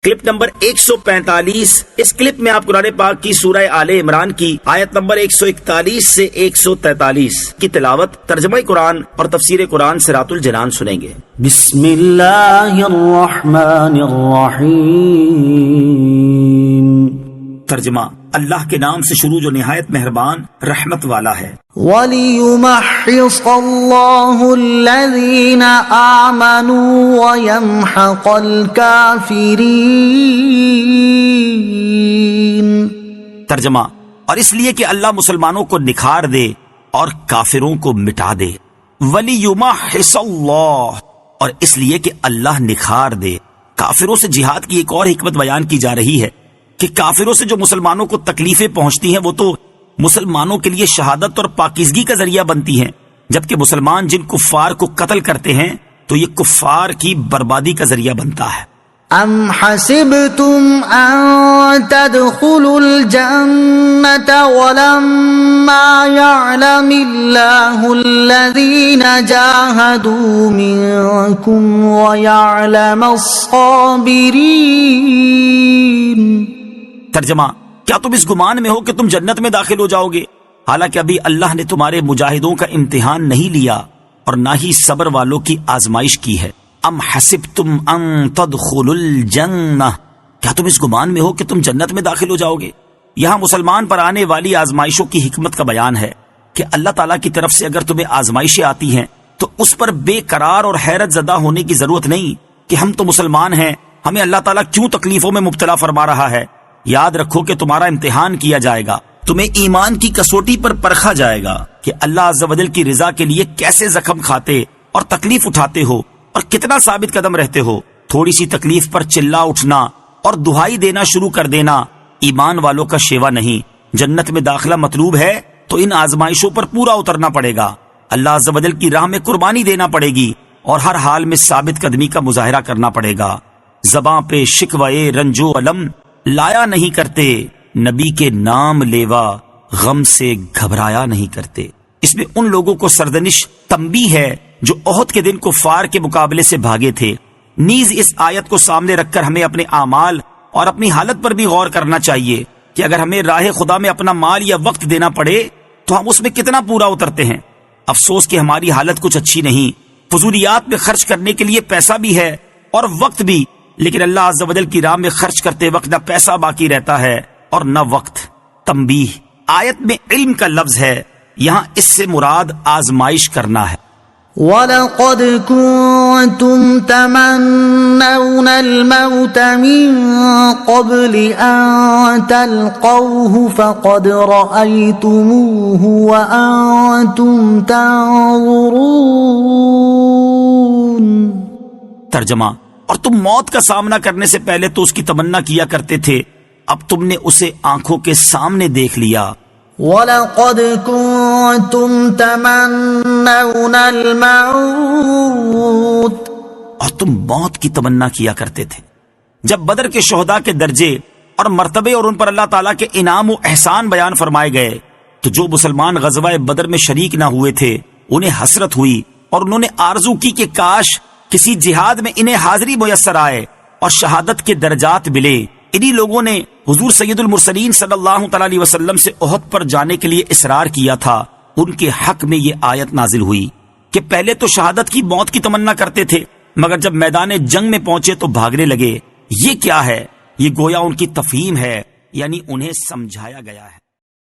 Clip number 145۔ اس clip میں آپ قرآن پاک کی سورہ آل عمران کی آیت نمبر 141 سے 143 کی تلاوت، ترجمہ قرآن اور تفسیر قرآن صراط الجنان سنیں گے۔ بسم اللہ الرحمن الرحیم۔ ترجمہ، اللہ کے نام سے شروع جو نہایت مہربان رحمت والا ہے۔ وَلِيُمَحِّصَ اللَّهُ الَّذِينَ آمَنُوا وَيَمْحَقَ الْكَافِرِينَ۔ ترجمہ، اور اس لیے کہ اللہ مسلمانوں کو نکھار دے اور کافروں کو مٹا دے۔ وَلِيُمَحِّصَ اللَّهُ، اور اس لیے کہ اللہ نکھار دے۔ کافروں سے جہاد کی ایک اور حکمت بیان کی جا رہی ہے کہ کافروں سے جو مسلمانوں کو تکلیفیں پہنچتی ہیں وہ تو مسلمانوں کے لیے شہادت اور پاکیزگی کا ذریعہ بنتی ہیں، جبکہ مسلمان جن کفار کو قتل کرتے ہیں تو یہ کفار کی بربادی کا ذریعہ بنتا ہے۔ ام حسبتم ان تدخلوا الجنة ولما يعلم الله الذين جاهدوا منكم ويعلم الصابرين۔ ترجمہ، کیا تم اس گمان میں ہو کہ تم جنت میں داخل ہو جاؤ گے، حالانکہ ابھی اللہ نے تمہارے مجاہدوں کا امتحان نہیں لیا اور نہ ہی صبر والوں کی آزمائش کی ہے۔ ام حسبتم ان تدخلوا الجنہ، کیا تم اس گمان میں ہو کہ تم جنت میں داخل ہو جاؤ گے؟ یہاں مسلمان پر آنے والی آزمائشوں کی حکمت کا بیان ہے کہ اللہ تعالیٰ کی طرف سے اگر تمہیں آزمائشیں آتی ہیں تو اس پر بے قرار اور حیرت زدہ ہونے کی ضرورت نہیں کہ ہم تو مسلمان ہیں، ہمیں اللہ تعالیٰ کیوں تکلیفوں میں مبتلا فرما رہا ہے۔ یاد رکھو کہ تمہارا امتحان کیا جائے گا، تمہیں ایمان کی کسوٹی پر پرکھا جائے گا کہ اللہ عز و جل کی رضا کے لیے کیسے زخم کھاتے اور تکلیف اٹھاتے ہو اور کتنا ثابت قدم رہتے ہو۔ تھوڑی سی تکلیف پر چلا اٹھنا اور دہائی دینا شروع کر دینا ایمان والوں کا شیوا نہیں۔ جنت میں داخلہ مطلوب ہے تو ان آزمائشوں پر پورا اترنا پڑے گا، اللہ عز و جل کی راہ میں قربانی دینا پڑے گی اور ہر حال میں ثابت قدمی کا مظاہرہ کرنا پڑے گا۔ زباں پہ شکوے رنج و الم لایا نہیں کرتے، نبی کے نام لیوا غم سے گھبرایا نہیں کرتے۔ اس میں ان لوگوں کو سردنش تنبیہ ہے جو احد کے دن کفار کے مقابلے سے بھاگے تھے۔ نیز اس آیت کو سامنے رکھ کر ہمیں اپنے اعمال اور اپنی حالت پر بھی غور کرنا چاہیے کہ اگر ہمیں راہ خدا میں اپنا مال یا وقت دینا پڑے تو ہم اس میں کتنا پورا اترتے ہیں۔ افسوس کہ ہماری حالت کچھ اچھی نہیں، فضولیات میں خرچ کرنے کے لیے پیسہ بھی ہے اور وقت بھی، لیکن اللہ عز و جل کی راہ میں خرچ کرتے وقت نہ پیسہ باقی رہتا ہے اور نہ وقت۔ تنبیہ، آیت میں علم کا لفظ ہے، یہاں اس سے مراد آزمائش کرنا ہے۔ وَلَقَدْ كُنْتُمْ تَمَنَّوْنَ الْمَوْتَ مِنْ قَبْلِ أَنْ تَلْقَوْهُ فَقَدْ رَأَيْتُمُوهُ وَأَنْتُمْ تَنْظُرُونَ۔ ترجمہ، اور تم موت کا سامنا کرنے سے پہلے تو اس کی تمنا کیا کرتے تھے، اب تم نے اسے آنکھوں کے سامنے دیکھ لیا۔ وَلَقَدْ كُنْتُمْ تَمَنَّوْنَ الْمَوْتَ، اور تم موت کی تمنا کیا کرتے تھے۔ جب بدر کے شہداء کے درجے اور مرتبے اور ان پر اللہ تعالیٰ کے انعام و احسان بیان فرمائے گئے تو جو مسلمان غزوہ بدر میں شریک نہ ہوئے تھے انہیں حسرت ہوئی اور انہوں نے آرزو کی کہ کاش کسی جہاد میں انہیں حاضری میسر آئے اور شہادت کے درجات ملے۔ انہی لوگوں نے حضور سید المرسلین صلی اللہ تعالی علیہ وسلم سے احد پر جانے کے لیے اصرار کیا تھا۔ ان کے حق میں یہ آیت نازل ہوئی کہ پہلے تو شہادت کی موت کی تمنا کرتے تھے، مگر جب میدان جنگ میں پہنچے تو بھاگنے لگے۔ یہ کیا ہے؟ یہ گویا ان کی تفہیم ہے، یعنی انہیں سمجھایا گیا ہے۔